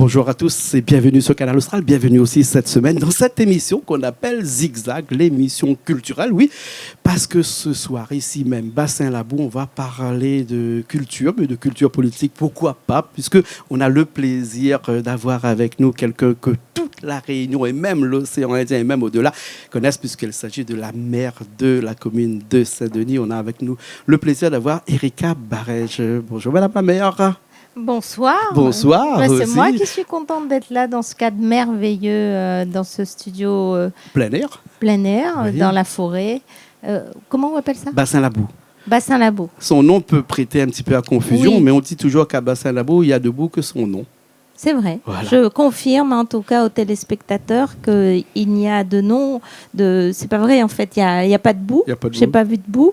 Bonjour à tous et bienvenue sur Canal Austral. Bienvenue aussi cette semaine dans cette émission qu'on appelle Zigzag, l'émission culturelle. Oui, parce que ce soir, ici même, Bassin-Labou, on va parler de culture, mais de culture politique, pourquoi pas, puisqu'on a le plaisir d'avoir avec nous quelqu'un que toute la Réunion et même l'océan Indien et même au-delà connaissent, puisqu'il s'agit de la maire de la commune de Saint-Denis. On a avec nous le plaisir d'avoir Erika Barège. Bonjour Madame la maire. Bonsoir. Bonsoir. C'est moi qui suis contente d'être là dans ce cadre merveilleux, dans ce studio plein air, oui. Dans la forêt. Comment on appelle ça? Bassin-Labou. Bassin-Labou. Son nom peut prêter un petit peu à confusion, oui. Mais on dit toujours qu'à Bassin-Labou, il y a debout que son nom. C'est vrai. Voilà. Je confirme en tout cas aux téléspectateurs qu'il n'y a de nom. C'est pas vrai en fait, il n'y a pas de bout. Je n'ai pas vu de bout.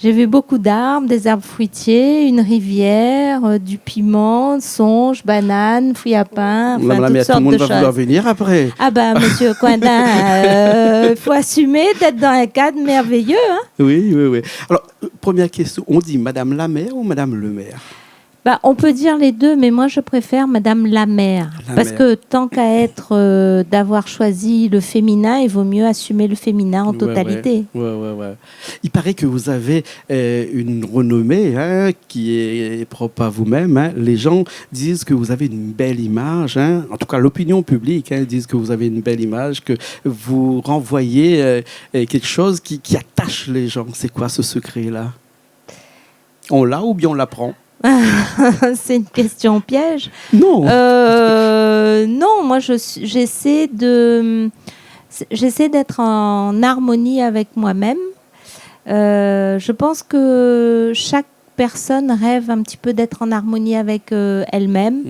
J'ai vu beaucoup d'arbres, des arbres fruitiers, une rivière, du piment, songe, banane, fruits à pain, enfin, toutes sortes de choses. Tout le monde va vouloir venir après. Ah ben, monsieur Coindin, il faut assumer d'être dans un cadre merveilleux. Hein. Oui. Alors, première question, on dit Madame la maire ou Madame le maire? On peut dire les deux, mais moi je préfère Madame la maire. Parce que tant qu'à être d'avoir choisi le féminin, il vaut mieux assumer le féminin en totalité. Ouais. Il paraît que vous avez une renommée qui est propre à vous-même. Hein. Les gens disent que vous avez une belle image. Hein. En tout cas, l'opinion publique disent que vous avez une belle image, que vous renvoyez quelque chose qui attache les gens. C'est quoi ce secret-là? On l'a ou bien on l'apprend? C'est une question piège. Non. Non, moi j'essaie d'être en harmonie avec moi-même. Je pense que chaque personne rêve un petit peu d'être en harmonie avec elle-même,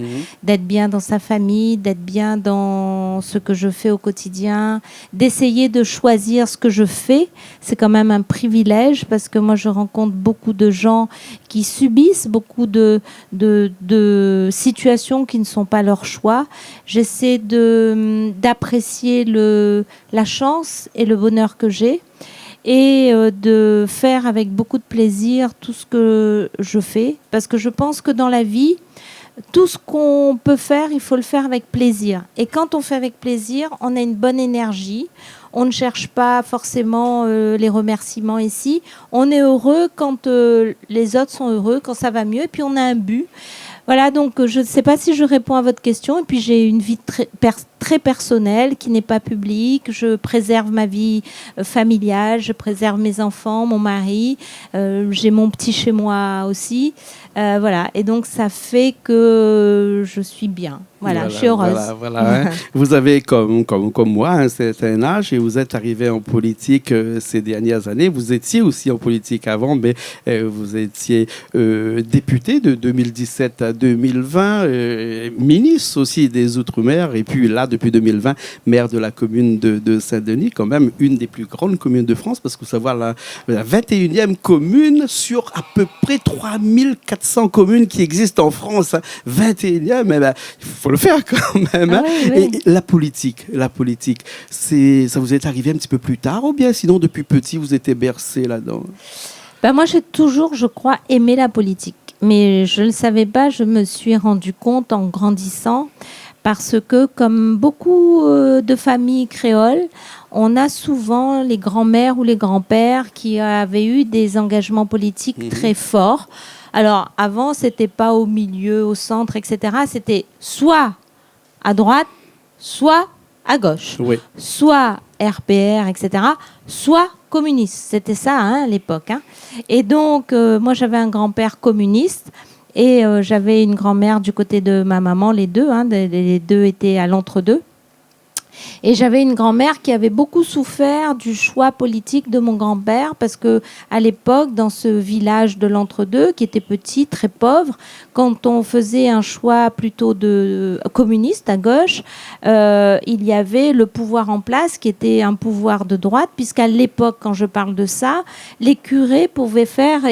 d'être bien dans sa famille, d'être bien dans ce que je fais au quotidien, d'essayer de choisir ce que je fais. C'est quand même un privilège parce que moi, je rencontre beaucoup de gens qui subissent beaucoup de situations qui ne sont pas leur choix. J'essaie d'apprécier la chance et le bonheur que j'ai. Et de faire avec beaucoup de plaisir tout ce que je fais. Parce que je pense que dans la vie, tout ce qu'on peut faire, il faut le faire avec plaisir. Et quand on fait avec plaisir, on a une bonne énergie. On ne cherche pas forcément les remerciements ici. On est heureux quand les autres sont heureux, quand ça va mieux. Et puis on a un but. Voilà, donc je ne sais pas si je réponds à votre question. Et puis j'ai une vie très personnelle qui n'est pas publique. Je préserve ma vie familiale, je préserve mes enfants, mon mari. J'ai mon petit chez moi aussi. Voilà, et donc ça fait que je suis bien. Voilà, je suis heureuse. Voilà. Vous avez, comme moi, un certain âge et vous êtes arrivé en politique ces dernières années. Vous étiez aussi en politique avant, mais vous étiez député de 2017 à 2020, ministre aussi des Outre-mer, et puis là, depuis 2020, maire de la commune de Saint-Denis, quand même une des plus grandes communes de France, parce que vous savez, la 21e commune sur à peu près 3400 communes qui existent en France. 21e, mais il faut le faire quand même. Ah oui. Et la politique, ça vous est arrivé un petit peu plus tard ou bien sinon depuis petit vous étiez bercé là-dedans? Moi j'ai toujours, je crois, aimé la politique. Mais je ne le savais pas, je me suis rendu compte en grandissant parce que comme beaucoup de familles créoles, on a souvent les grands-mères ou les grands-pères qui avaient eu des engagements politiques très forts. Alors, avant, ce n'était pas au milieu, au centre, etc. C'était soit à droite, soit à gauche. Oui. Soit RPR, etc. Soit communiste. C'était ça à l'époque. Et donc, moi, j'avais un grand-père communiste et j'avais une grand-mère du côté de ma maman, les deux. Les deux étaient à l'entre-deux. Et j'avais une grand-mère qui avait beaucoup souffert du choix politique de mon grand-père parce que à l'époque, dans ce village de l'entre-deux, qui était petit, très pauvre, quand on faisait un choix plutôt de communiste à gauche, il y avait le pouvoir en place qui était un pouvoir de droite, puisqu'à l'époque, quand je parle de ça, les curés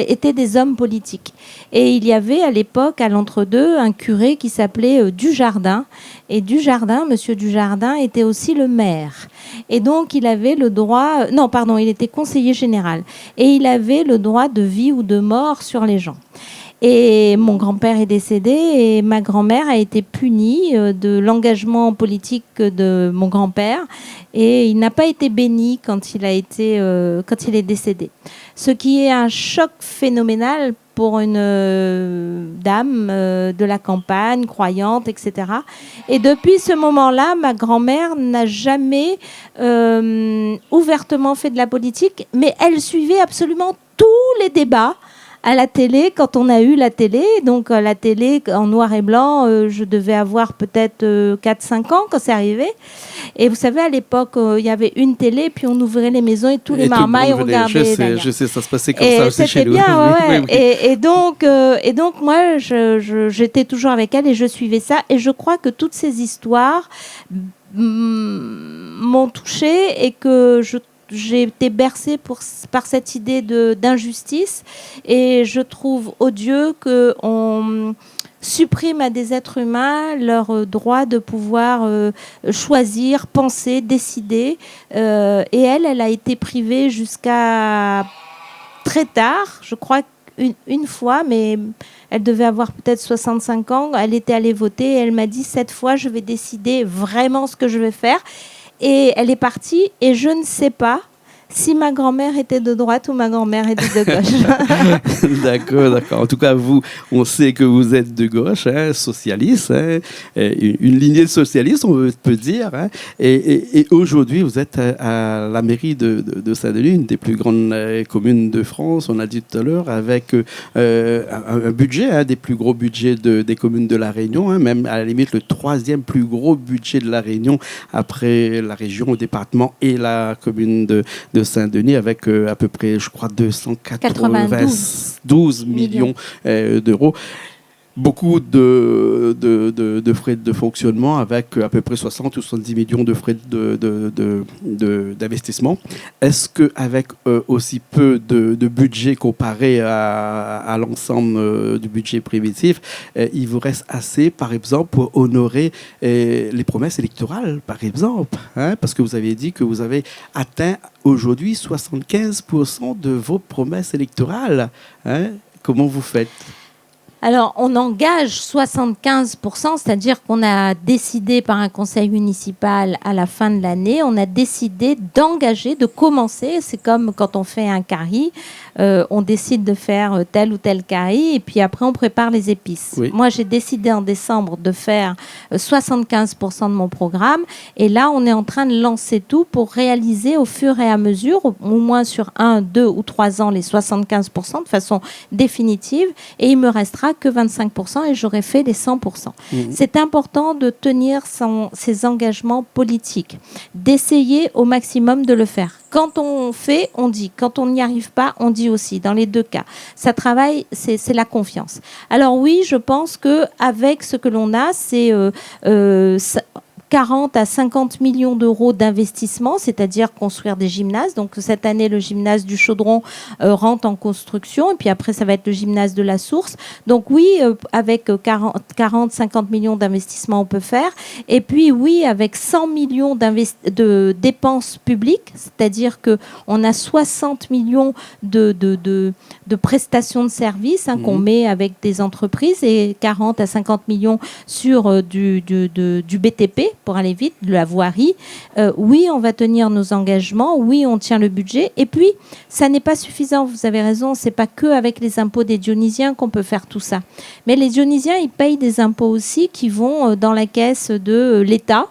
étaient des hommes politiques. Et il y avait à l'époque, à l'entre-deux, un curé qui s'appelait Dujardin. Et Dujardin, monsieur Dujardin, était aussi le maire. Et donc, il avait le droit... il était conseiller général. Et il avait le droit de vie ou de mort sur les gens. Et mon grand-père est décédé et ma grand-mère a été punie de l'engagement politique de mon grand-père et il n'a pas été béni quand il est décédé. Ce qui est un choc phénoménal pour une dame de la campagne, croyante, etc. Et depuis ce moment-là, ma grand-mère n'a jamais ouvertement fait de la politique, mais elle suivait absolument tous les débats à la télé, quand on a eu la télé. Donc la télé en noir et blanc, je devais avoir peut-être 4-5 ans quand c'est arrivé. Et vous savez, à l'époque, il y avait une télé, puis on ouvrait les maisons et tous les marmailles regardaient. Je sais, ça se passait comme ça aussi chez nous. C'était bien, ouais. Oui. Et donc, moi, j'étais toujours avec elle et je suivais ça. Et je crois que toutes ces histoires m'ont touchée et que j'ai été bercée par cette idée d'injustice et je trouve odieux qu'on supprime à des êtres humains leur droit de pouvoir choisir, penser, décider. Et elle a été privée jusqu'à très tard, je crois une fois, mais elle devait avoir peut-être 65 ans. Elle était allée voter et elle m'a dit, cette fois, je vais décider vraiment ce que je vais faire. Et elle est partie et je ne sais pas si ma grand-mère était de droite ou ma grand-mère était de gauche. D'accord. En tout cas, vous, on sait que vous êtes de gauche, socialiste, une lignée socialiste, on peut dire. Et aujourd'hui, vous êtes à la mairie de Saint-Denis, une des plus grandes communes de France, on a dit tout à l'heure, avec un budget, un des plus gros budgets des communes de La Réunion, même à la limite le 3e plus gros budget de La Réunion après la région, le département et la commune de Saint-Denis, avec à peu près, je crois, 292 millions d'euros. Beaucoup de frais de fonctionnement, avec à peu près 60 ou 70 millions de frais d'investissement. Est-ce qu'avec aussi peu de budget comparé à l'ensemble du budget primitif, il vous reste assez, par exemple, pour honorer les promesses électorales, par exemple, parce que vous avez dit que vous avez atteint aujourd'hui 75% de vos promesses électorales. Comment vous faites ? Alors, on engage 75%, c'est-à-dire qu'on a décidé par un conseil municipal à la fin de l'année, on a décidé d'engager, de commencer. C'est comme quand on fait un curry, on décide de faire tel ou tel curry et puis après on prépare les épices. Oui. Moi, j'ai décidé en décembre de faire 75% de mon programme et là, on est en train de lancer tout pour réaliser au fur et à mesure, au moins sur 1, 2 ou 3 ans, les 75% de façon définitive et il me restera que 25% et j'aurai fait les 100%. C'est important de tenir ses engagements politiques, d'essayer au maximum de le faire. Quand on fait, on dit. Quand on n'y arrive pas, on dit aussi. Dans les deux cas, ça travaille, c'est la confiance. Alors oui, je pense qu'avec ce que l'on a, c'est 40 à 50 millions d'euros d'investissement, c'est-à-dire construire des gymnases. Donc cette année, le gymnase du Chaudron rentre en construction et puis après, ça va être le gymnase de la Source. Donc oui, avec 40-50 millions d'investissements, on peut faire. Et puis oui, avec 100 millions de dépenses publiques, c'est-à-dire qu'on a 60 millions de prestations de services qu'on met avec des entreprises et 40 à 50 millions sur du BTP, pour aller vite, de la voirie. Oui, on va tenir nos engagements. Oui, on tient le budget. Et puis, ça n'est pas suffisant. Vous avez raison. C'est pas que avec les impôts des Dionysiens qu'on peut faire tout ça. Mais les Dionysiens, ils payent des impôts aussi qui vont dans la caisse de l'État,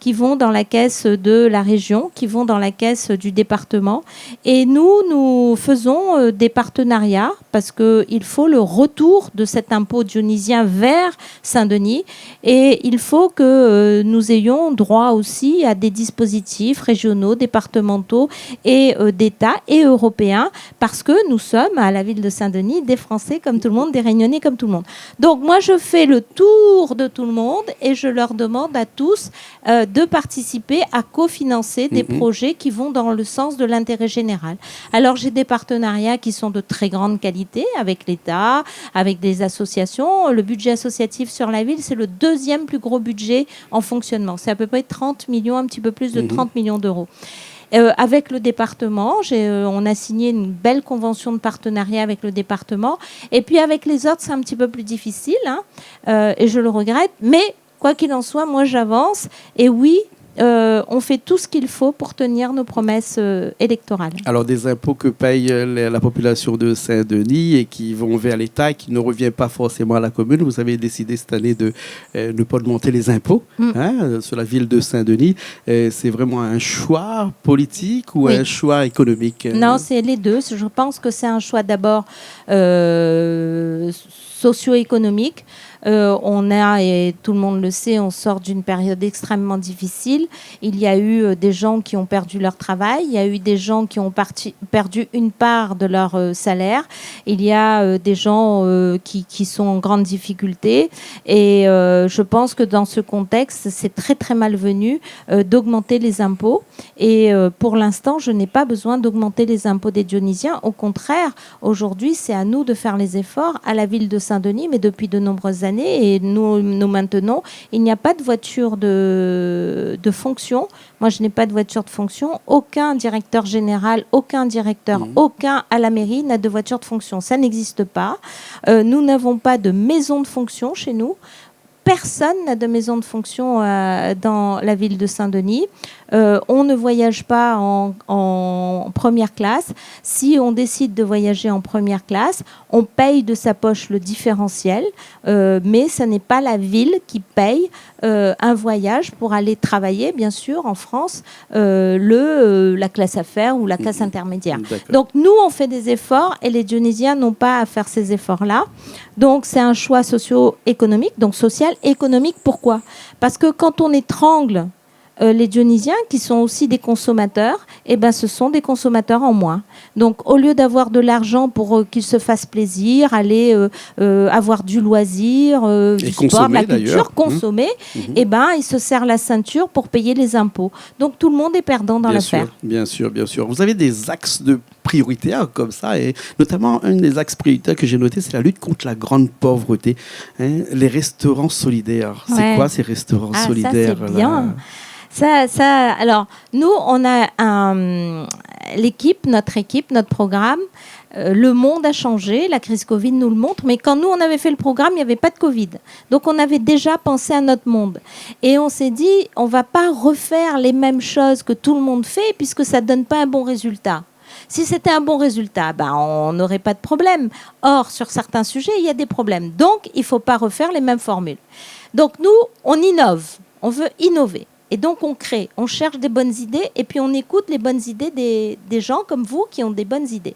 qui vont dans la caisse de la région, qui vont dans la caisse du département. Et nous faisons des partenariats parce qu'il faut le retour de cet impôt dionysien vers Saint-Denis. Et il faut que nous ayons droit aussi à des dispositifs régionaux, départementaux et d'État et européens parce que nous sommes à la ville de Saint-Denis des Français comme tout le monde, des Réunionnais comme tout le monde. Donc moi, je fais le tour de tout le monde et je leur demande à tous de participer à cofinancer des projets qui vont dans le sens de l'intérêt général. Alors, j'ai des partenariats qui sont de très grande qualité avec l'État, avec des associations. Le budget associatif sur la ville, c'est le 2e plus gros budget en fonctionnement. C'est à peu près 30 millions, un petit peu plus de 30 millions d'euros. avec le département. On a signé une belle convention de partenariat avec le département. Et puis avec les autres, c'est un petit peu plus difficile, hein, et je le regrette. Mais quoi qu'il en soit, moi j'avance. Et oui, on fait tout ce qu'il faut pour tenir nos promesses électorales. Alors, des impôts que paye la population de Saint-Denis et qui vont vers l'État et qui ne reviennent pas forcément à la commune. Vous avez décidé cette année de ne pas augmenter les impôts sur la ville de Saint-Denis. C'est vraiment un choix politique ou un choix économique? Non, c'est les deux. Je pense que c'est un choix d'abord socio-économique. On a, et tout le monde le sait, on sort d'une période extrêmement difficile. Il y a eu des gens qui ont perdu leur travail, il y a eu des gens qui ont perdu une part de leur salaire, il y a des gens qui sont en grande difficulté. Et je pense que dans ce contexte, c'est très très malvenu d'augmenter les impôts. Et pour l'instant, je n'ai pas besoin d'augmenter les impôts des Dionysiens. Au contraire, aujourd'hui, c'est à nous de faire les efforts, à la ville de Saint-Denis, mais depuis de nombreuses années. Et nous maintenant, il n'y a pas de voiture de fonction. Moi, je n'ai pas de voiture de fonction. Aucun directeur général, aucun directeur, aucun à la mairie n'a de voiture de fonction. Ça n'existe pas. Nous n'avons pas de maison de fonction chez nous. Personne n'a de maison de fonction dans la ville de Saint-Denis. On ne voyage pas en première classe. Si on décide de voyager en première classe, on paye de sa poche le différentiel, mais ce n'est pas la ville qui paye un voyage pour aller travailler, bien sûr, en France, la classe affaires ou la classe intermédiaire. Donc nous, on fait des efforts et les Dionysiens n'ont pas à faire ces efforts-là. Donc c'est un choix socio-économique, donc social et économique. Pourquoi ? Parce que quand on étrangle les Dionysiens, qui sont aussi des consommateurs, eh ben, ce sont des consommateurs en moins. Donc, au lieu d'avoir de l'argent pour qu'ils se fassent plaisir, aller avoir du loisir, du sport, de la culture, consommer, eh ben, ils se serrent la ceinture pour payer les impôts. Donc, tout le monde est perdant dans l'affaire. Bien sûr, bien sûr. Vous avez des axes de prioritaires comme ça, et notamment un des axes prioritaires que j'ai noté, c'est la lutte contre la grande pauvreté. Les restaurants solidaires. C'est quoi ces restaurants solidaires? Ça, c'est bien. Alors, nous, on a notre équipe, notre programme. Le monde a changé, la crise Covid nous le montre, mais quand nous, on avait fait le programme, il n'y avait pas de Covid. Donc, on avait déjà pensé à notre monde. Et on s'est dit, on ne va pas refaire les mêmes choses que tout le monde fait, puisque ça ne donne pas un bon résultat. Si c'était un bon résultat, on n'aurait pas de problème. Or, sur certains sujets, il y a des problèmes. Donc, il ne faut pas refaire les mêmes formules. Donc, nous, on innove. On veut innover. Et donc, on crée, on cherche des bonnes idées et puis on écoute les bonnes idées des gens comme vous qui ont des bonnes idées.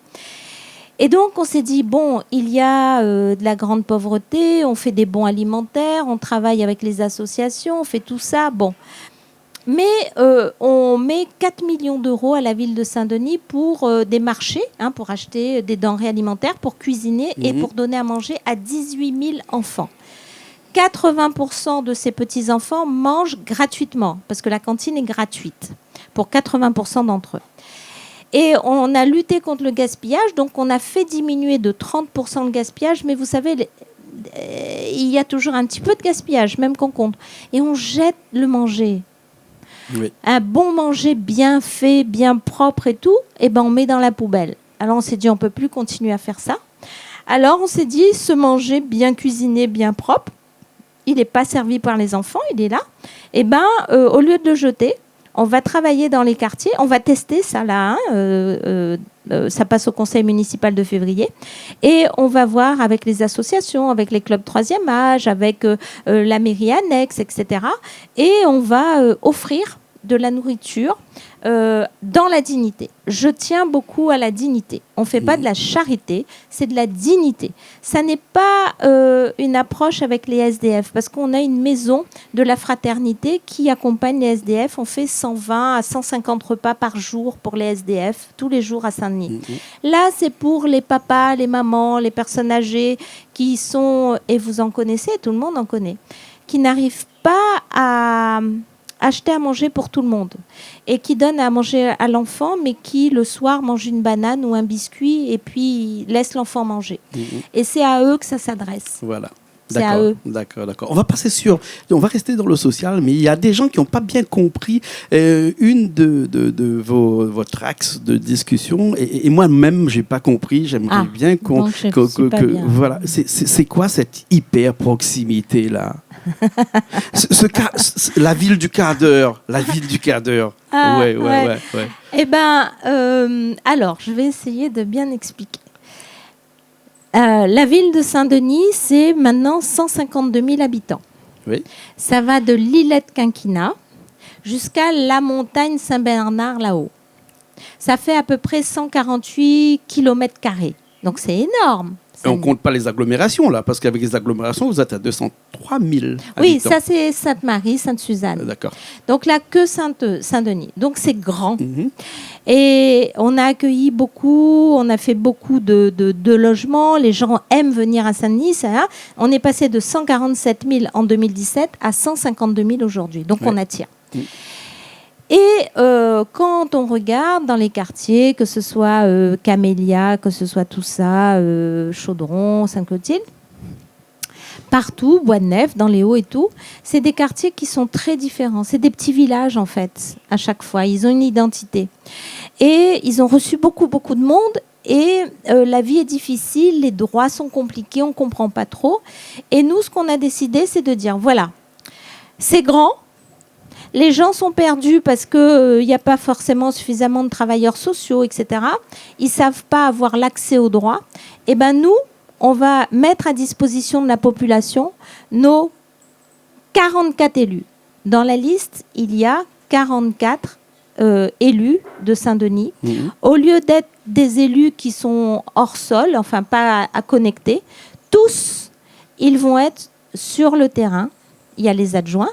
Et donc, on s'est dit, bon, il y a de la grande pauvreté, on fait des bons alimentaires, on travaille avec les associations, on fait tout ça, bon. Mais on met 4 millions d'euros à la ville de Saint-Denis pour des marchés, pour acheter des denrées alimentaires, pour cuisiner et pour donner à manger à 18 000 enfants. 80% de ces petits-enfants mangent gratuitement, parce que la cantine est gratuite pour 80% d'entre eux. Et on a lutté contre le gaspillage, donc on a fait diminuer de 30% le gaspillage, mais vous savez, il y a toujours un petit peu de gaspillage, même qu'on compte. Et on jette le manger. Oui. Un bon manger bien fait, bien propre et tout, on met dans la poubelle. Alors on s'est dit, on ne peut plus continuer à faire ça. Alors on s'est dit, ce manger bien cuisiné, bien propre, il n'est pas servi par les enfants, il est là. Au lieu de le jeter, on va travailler dans les quartiers, on va tester ça là, ça passe au conseil municipal de février, et on va voir avec les associations, avec les clubs 3e âge, avec la mairie annexe, etc. Et on va offrir de la nourriture dans la dignité. Je tiens beaucoup à la dignité. On ne fait pas de la charité, c'est de la dignité. Ça n'est pas une approche avec les SDF, parce qu'on a une maison de la fraternité qui accompagne les SDF. On fait 120 à 150 repas par jour pour les SDF, tous les jours à Saint-Denis. Là, c'est pour les papas, les mamans, les personnes âgées qui sont, et vous en connaissez, tout le monde en connaît, qui n'arrivent pas à acheter à manger pour tout le monde et qui donne à manger à l'enfant, mais qui le soir mange une banane ou un biscuit et puis laisse l'enfant manger. Et c'est à eux que ça s'adresse. Voilà. C'est à eux. D'accord. On va rester dans le social, mais il y a des gens qui n'ont pas bien compris une de votre axe de discussion, et moi-même, j'ai pas compris. J'aimerais bien voilà, c'est quoi cette hyper proximité là? La ville du quart d'heure. Ouais. Eh ben, alors, je vais essayer de bien expliquer. La ville de Saint-Denis, c'est maintenant 152 000 habitants. Oui. Ça va de l'Îlette-Quinquina jusqu'à la montagne Saint-Bernard là-haut. Ça fait à peu près 148 km². Donc c'est énorme. Et on ne compte pas les agglomérations, là, parce qu'avec les agglomérations, vous êtes à 203 000 habitants. Oui, ça c'est Sainte-Marie, Sainte-Suzanne. D'accord. Donc là, que Saint-Denis. Donc c'est grand. Mm-hmm. Et on a accueilli beaucoup, on a fait beaucoup de logements. Les gens aiment venir à Saint-Denis. On est passé de 147 000 en 2017 à 152 000 aujourd'hui. Donc on attire. Mm. Et quand on regarde dans les quartiers, que ce soit Camélia, que ce soit tout ça, Chaudron, Saint-Clotilde, partout, Bois-de-Nef, dans les Hauts et tout, c'est des quartiers qui sont très différents. C'est des petits villages, en fait, à chaque fois. Ils ont une identité. Et ils ont reçu beaucoup, beaucoup de monde. Et la vie est difficile, les droits sont compliqués, on ne comprend pas trop. Et nous, ce qu'on a décidé, c'est de dire, voilà, c'est grand. Les gens sont perdus parce qu'il n'y a pas forcément suffisamment de travailleurs sociaux, etc. Ils ne savent pas avoir l'accès aux droits. Et bien nous, on va mettre à disposition de la population nos 44 élus. Dans la liste, il y a 44 élus de Saint-Denis. Mmh. Au lieu d'être des élus qui sont hors sol, enfin pas à connecter, tous, ils vont être sur le terrain. Il y a les adjoints,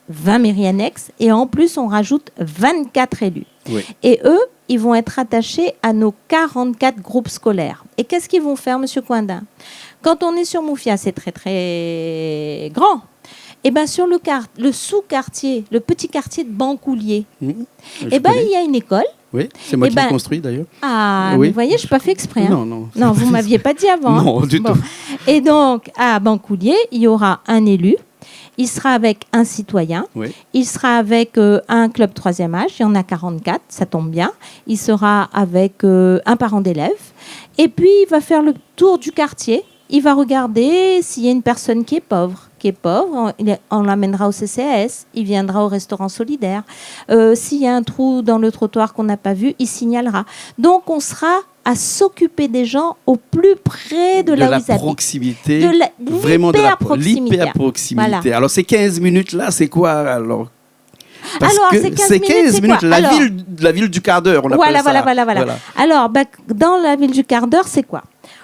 20 mairies annexes, et en plus, on rajoute 24 élus. Oui. Et eux, ils vont être attachés à nos 44 groupes scolaires. Et qu'est-ce qu'ils vont faire, Monsieur Coindin? Quand on est sur Moufia, c'est très, très grand. Et bien, sur le sous-quartier, le petit quartier de Bancoulier, il y a une école. Oui, c'est moi qui l'ai construit, d'ailleurs. Ah, oui. Vous voyez, je n'ai pas fait exprès. Hein. Non, vous ne m'aviez pas dit avant. Non, du tout. Et donc, à Bancoulier, il y aura un élu. Il sera avec un citoyen, oui. Il sera avec un club 3e âge, il y en a 44, ça tombe bien. Il sera avec un parent d'élève. Et puis, il va faire le tour du quartier. Il va regarder s'il y a une personne qui est pauvre. On l'amènera au CCAS, il viendra au restaurant solidaire. S'il y a un trou dans le trottoir qu'on n'a pas vu, il signalera. Donc, on sera à s'occuper des gens au plus près de là où ils habitent. Proximité, vraiment de la l'hyper-proximité. Voilà. Alors, ces 15 minutes-là, c'est quoi alors? Parce que c'est 15 minutes, la ville du quart d'heure, on appelle ça. Voilà. Alors, dans la ville du quart d'heure, c'est quoi?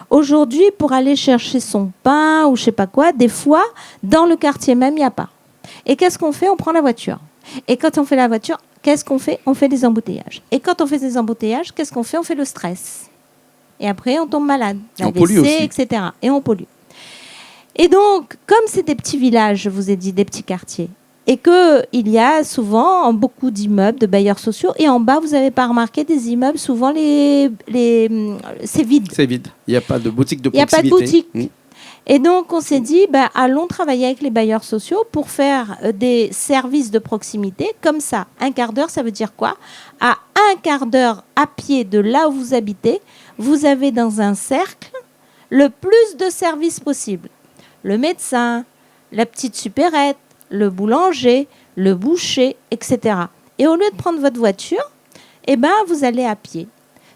Aujourd'hui, pour aller chercher son pain ou je ne sais pas quoi, des fois, dans le quartier même, il n'y a pas. Et qu'est-ce qu'on fait? On prend la voiture. Et quand on fait la voiture, qu'est-ce qu'on fait? On fait des embouteillages. Et quand on fait des embouteillages, qu'est-ce qu'on fait? On fait le stress. Et après, on tombe malade. On pollue aussi. Etc. Et on pollue. Et donc, comme c'est des petits villages, je vous ai dit, des petits quartiers, et qu'il y a souvent beaucoup d'immeubles, de bailleurs sociaux, et en bas, vous n'avez pas remarqué, des immeubles, souvent, c'est vide. C'est vide. Il n'y a pas de boutique de proximité. Il n'y a pas de boutique. Et donc, on s'est dit, allons travailler avec les bailleurs sociaux pour faire des services de proximité. Comme ça, un quart d'heure, ça veut dire quoi? À un quart d'heure à pied de là où vous habitez, vous avez dans un cercle le plus de services possible. Le médecin, la petite supérette, le boulanger, le boucher, etc. Et au lieu de prendre votre voiture, vous allez à pied.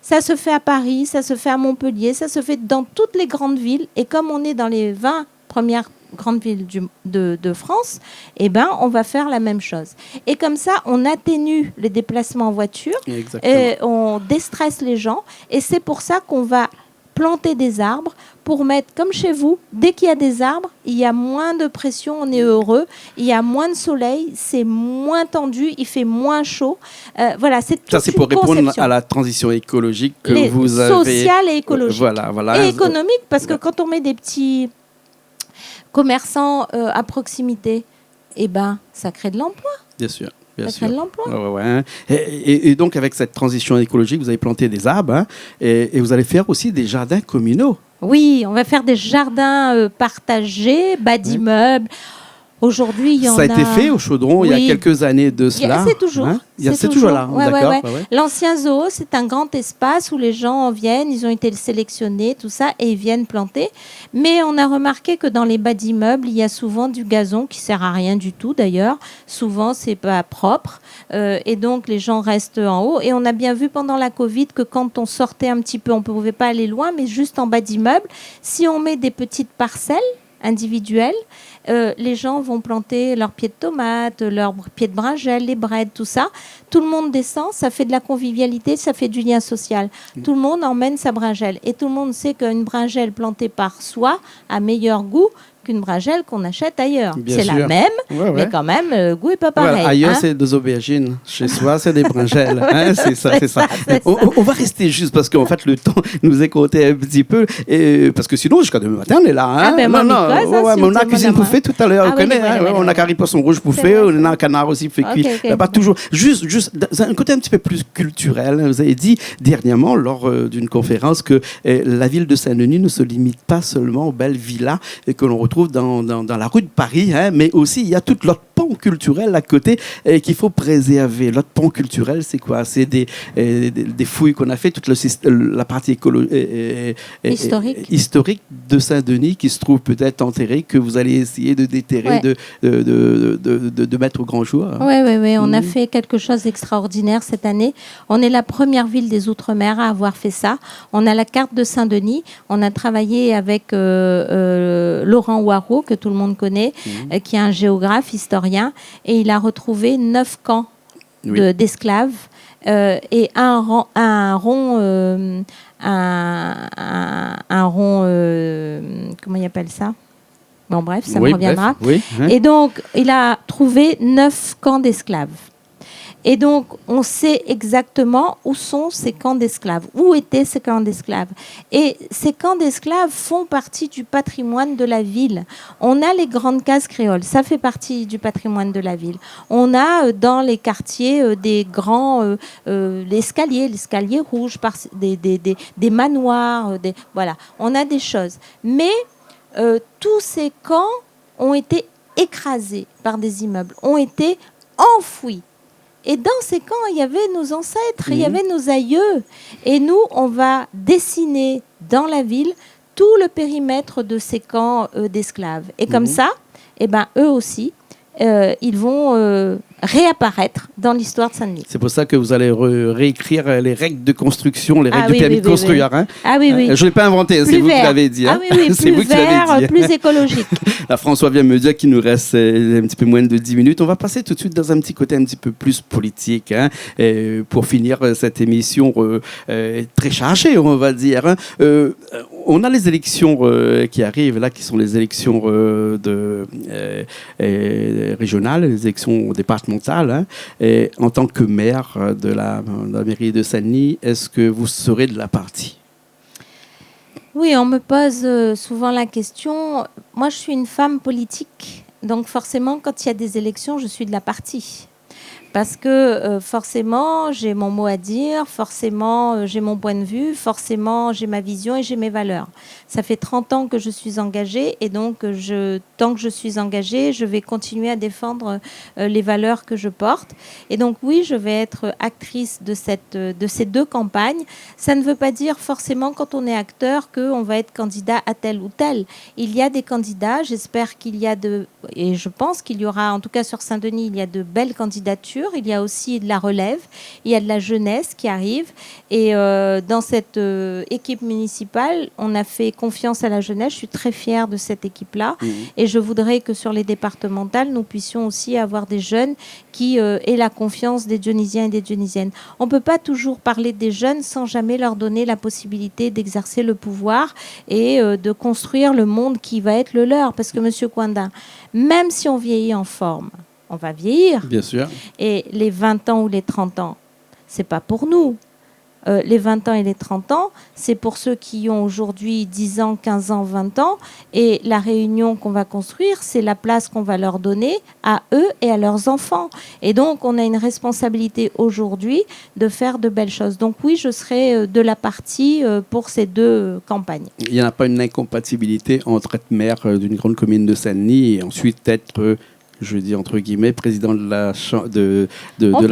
Ça se fait à Paris, ça se fait à Montpellier, ça se fait dans toutes les grandes villes. Et comme on est dans les 20 premières grandes villes de France, on va faire la même chose. Et comme ça, on atténue les déplacements en voiture, et on déstresse les gens. Et c'est pour ça qu'on va planter des arbres pour mettre, comme chez vous, dès qu'il y a des arbres, il y a moins de pression, on est heureux, il y a moins de soleil, c'est moins tendu, il fait moins chaud. Voilà, c'est toute ça, c'est pour répondre à la transition écologique que vous avez. Sociale et écologique. Voilà. Et économique, parce que quand on met des petits commerçants à proximité, ça crée de l'emploi. Bien sûr. Ça crée de l'emploi. Ouais. Et donc, avec cette transition écologique, vous avez planté des arbres, et vous allez faire aussi des jardins communaux. Oui, on va faire des jardins partagés, bas d'immeubles. Aujourd'hui, il y en a... Ça a été fait au Chaudron il y a quelques années de cela. C'est toujours. Hein, c'est toujours là. Ouais, d'accord. ouais. L'ancien zoo, c'est un grand espace où les gens viennent, ils ont été sélectionnés, tout ça, et ils viennent planter. Mais on a remarqué que dans les bas d'immeubles, il y a souvent du gazon qui sert à rien du tout d'ailleurs. Souvent, c'est pas propre. Et donc, les gens restent en haut. Et on a bien vu pendant la Covid que quand on sortait un petit peu, on ne pouvait pas aller loin, mais juste en bas d'immeuble, si on met des petites parcelles individuelles, les gens vont planter leurs pieds de tomates, leurs pieds de brinjel, les braides, tout ça. Tout le monde descend, ça fait de la convivialité, ça fait du lien social. Tout le monde emmène sa brinjelle. Et tout le monde sait qu'une brinjelle plantée par soi a meilleur goût qu'une brinjelle qu'on achète ailleurs. C'est la même, mais quand même, le goût n'est pas pareil. Voilà, ailleurs, c'est des aubergines. Chez soi, c'est des brinjelles. Hein, c'est ça. On va rester juste parce qu'en fait, le temps nous est compté un petit peu. Et, parce que sinon, jusqu'à demain matin, on est là. Hein. On a cuisine pouffée tout à l'heure. On a carré poisson rouge pouffé. On a un canard aussi fait cuit. Pas toujours. Juste, dans un côté un petit peu plus culturel. Vous avez dit dernièrement, lors d'une conférence, que la ville de Saint-Denis ne se limite pas seulement aux belles villas et que l'on retrouve dans la rue de Paris, hein, mais aussi il y a tout l'autre pan culturel à côté qu'il faut préserver. L'autre pan culturel, c'est quoi? C'est des fouilles qu'on a fait, toute la partie historique de Saint-Denis qui se trouve peut-être enterrée, que vous allez essayer de déterrer, de mettre au grand jour. Oui. On a fait quelque chose d'extraordinaire cette année. On est la première ville des Outre-mer à avoir fait ça. On a la carte de Saint-Denis. On a travaillé avec Laurent Waro, que tout le monde connaît, qui est un géographe, historien, et il a retrouvé 9 camps d'esclaves et un rond, comment il appelle ça? Bon, bref, ça me reviendra. Et donc, il a trouvé 9 camps d'esclaves. Et donc, on sait exactement où sont ces camps d'esclaves, où étaient ces camps d'esclaves. Et ces camps d'esclaves font partie du patrimoine de la ville. On a les grandes cases créoles, ça fait partie du patrimoine de la ville. On a dans les quartiers des grands, l'escalier rouge, des manoirs, voilà. On a des choses. Mais tous ces camps ont été écrasés par des immeubles, ont été enfouis. Et dans ces camps, il y avait nos ancêtres, il y avait nos aïeux. Et nous, on va dessiner dans la ville tout le périmètre de ces camps d'esclaves. Et comme ça, eux aussi, ils vont réapparaître dans l'histoire de Saint-Denis. C'est pour ça que vous allez réécrire les règles de construction, les règles du permis de construire. Hein. Oui. Je ne l'ai pas inventé, c'est vous qui l'avez dit. Hein. C'est plus vert, plus écologique. Là, François vient me dire qu'il nous reste un petit peu moins de 10 minutes. On va passer tout de suite dans un petit côté un petit peu plus politique, hein, pour finir cette émission très chargée, on va dire. Hein. On a les élections qui arrivent, là, qui sont les élections régionales, les élections départementales. Hein. Et en tant que maire de la mairie de Saint-Denis, est-ce que vous serez de la partie? Oui, on me pose souvent la question. Moi, je suis une femme politique, donc forcément, quand il y a des élections, je suis de la partie. Parce que forcément, j'ai mon mot à dire, forcément, j'ai mon point de vue, forcément, j'ai ma vision et j'ai mes valeurs. Ça fait 30 ans que je suis engagée et donc, tant que je suis engagée, je vais continuer à défendre les valeurs que je porte. Et donc, oui, je vais être actrice de ces 2 campagnes. Ça ne veut pas dire forcément, quand on est acteur, qu'on va être candidat à tel ou tel. Il y a des candidats, j'espère qu'il y a et je pense qu'il y aura, en tout cas sur Saint-Denis, il y a de belles candidatures. Il y a aussi de la relève, il y a de la jeunesse qui arrive. Et dans cette équipe municipale, on a fait confiance à la jeunesse. Je suis très fière de cette équipe-là. Et je voudrais que sur les départementales, nous puissions aussi avoir des jeunes qui aient la confiance des Dionysiens et des Dionysiennes. On ne peut pas toujours parler des jeunes sans jamais leur donner la possibilité d'exercer le pouvoir et de construire le monde qui va être le leur. Parce que, Monsieur Coindin, même si on vieillit en forme, on va vieillir. Bien sûr. Et les 20 ans ou les 30 ans, c'est pas pour nous. les 20 ans et les 30 ans, c'est pour ceux qui ont aujourd'hui 10 ans, 15 ans, 20 ans. Et la réunion qu'on va construire, c'est la place qu'on va leur donner à eux et à leurs enfants. Et donc, on a une responsabilité aujourd'hui de faire de belles choses. Donc oui, je serai de la partie pour ces deux campagnes. Il n'y en a pas une incompatibilité entre être maire d'une grande commune de Saint-Denis et ensuite être, je dis entre guillemets, président de la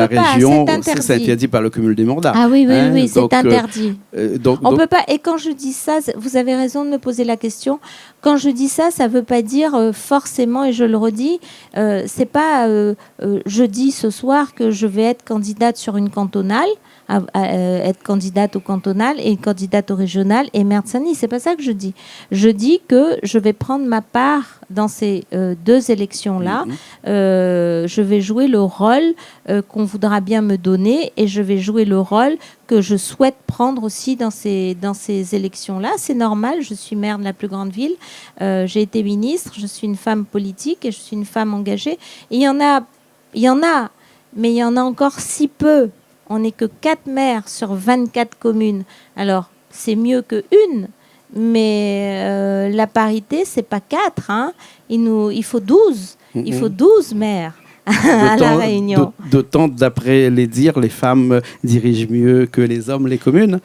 région. C'est interdit par le cumul des mandats. Ah oui, c'est interdit. On peut pas. Et quand je dis ça, vous avez raison de me poser la question. Quand je dis ça, ça ne veut pas dire forcément, et je le redis, c'est pas jeudi ce soir que je vais être candidate sur une cantonale. Être candidate au cantonal et candidate au régional et maire de Saint-Denis. C'est pas ça que je dis. Je dis que je vais prendre ma part dans ces deux élections-là. Je vais jouer le rôle qu'on voudra bien me donner et je vais jouer le rôle que je souhaite prendre aussi dans ces élections-là. C'est normal, je suis maire de la plus grande ville. J'ai été ministre, je suis une femme politique et je suis une femme engagée. Et il y en a, mais il y en a encore si peu. On n'est que 4 maires sur 24 communes. Alors, c'est mieux qu'une, mais la parité, c'est pas 4. Hein. Il faut 12. Il faut 12 maires à La Réunion. D'autant, d'après les dires, les femmes dirigent mieux que les hommes les communes.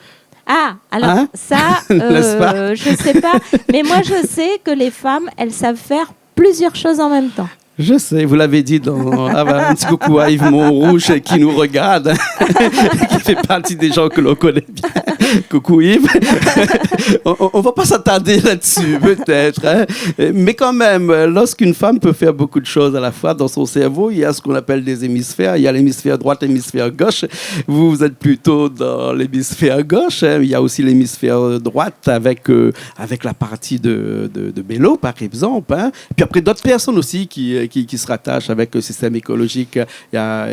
Ah, alors ça, je ne sais pas. Mais moi, je sais que les femmes, elles savent faire plusieurs choses en même temps. Je sais, vous l'avez dit dans un petit coucou à Yves Montrouge qui nous regarde, qui fait partie des gens que l'on connaît bien. Coucou Yves. On va pas s'attarder là-dessus, peut-être. Hein. Mais quand même, lorsqu'une femme peut faire beaucoup de choses à la fois dans son cerveau, il y a ce qu'on appelle des hémisphères. Il y a l'hémisphère droite et l'hémisphère gauche. Vous êtes plutôt dans l'hémisphère gauche. Hein. Il y a aussi l'hémisphère droite avec la partie de Bello, par exemple. Hein. Puis après, d'autres personnes aussi qui se rattachent avec le système écologique. Il y a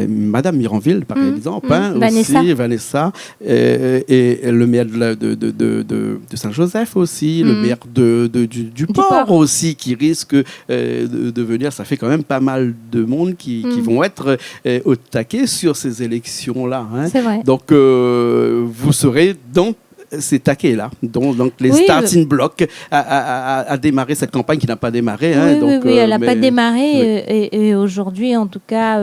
Madame Miranville, par exemple, hein, Vanessa. aussi, Vanessa, et le maire de Saint-Joseph aussi, le maire du port aussi, qui risque de venir. Ça fait quand même pas mal de monde qui vont être au taquet sur ces élections-là. Hein. C'est vrai. Donc, vous serez dans ces taquets-là, donc les starting blocks à démarrer cette campagne qui n'a pas démarré. Hein, oui, elle n'a pas démarré. Et aujourd'hui, en tout cas,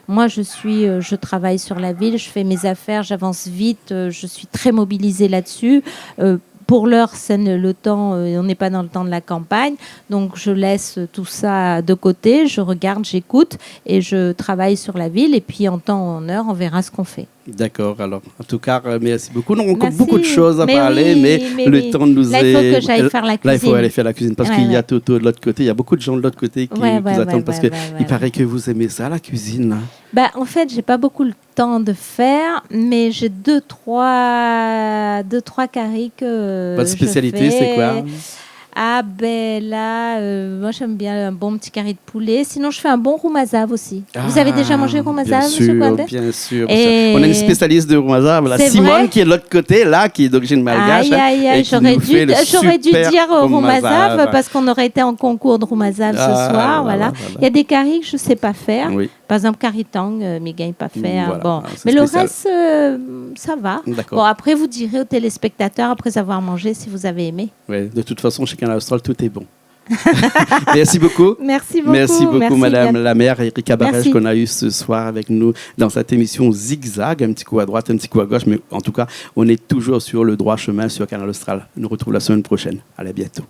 moi, je travaille sur la ville, je fais mes affaires, j'avance vite, je suis très mobilisée là-dessus. Pour l'heure, c'est le temps, on n'est pas dans le temps de la campagne, donc je laisse tout ça de côté, je regarde, j'écoute et je travaille sur la ville. Et puis en temps ou en heure, on verra ce qu'on fait. D'accord, alors en tout cas, merci beaucoup. On a encore beaucoup de choses à parler, mais le temps nous est... Là, il faut que j'aille faire la cuisine. Là, il faut aller faire la cuisine parce qu'il y a Toto de l'autre côté. Il y a beaucoup de gens de l'autre côté qui vous attendent parce qu'il paraît que vous aimez ça, la cuisine. En fait, j'ai pas beaucoup le temps de faire, mais j'ai deux, trois caries que votre spécialité, c'est quoi? Ah ben là, moi j'aime bien un bon petit carré de poulet. Sinon, je fais un bon roumazav aussi. Vous avez déjà mangé roumazav, monsieur Cointet? Bien sûr. Et... On a une spécialiste de roumazav, Simone, qui est de l'autre côté, là, qui est d'origine malgache. J'aurais dû dire roumazav parce qu'on aurait été en concours de roumazav ce soir. Voilà. Il y a des caries que je ne sais pas faire. Oui. Par exemple, caritang, mais je ne gagne pas faire. Voilà, bon. Mais le reste, ça va. Bon, après, vous direz aux téléspectateurs, après avoir mangé, si vous avez aimé. Oui, de toute façon, chez Canal Austral, tout est bon. Merci beaucoup. Merci beaucoup. Merci beaucoup, Madame la maire Erika Barège, qu'on a eu ce soir avec nous dans cette émission Zigzag, un petit coup à droite, un petit coup à gauche, mais en tout cas, on est toujours sur le droit chemin sur Canal Austral. On nous retrouve la semaine prochaine. Allez, à bientôt.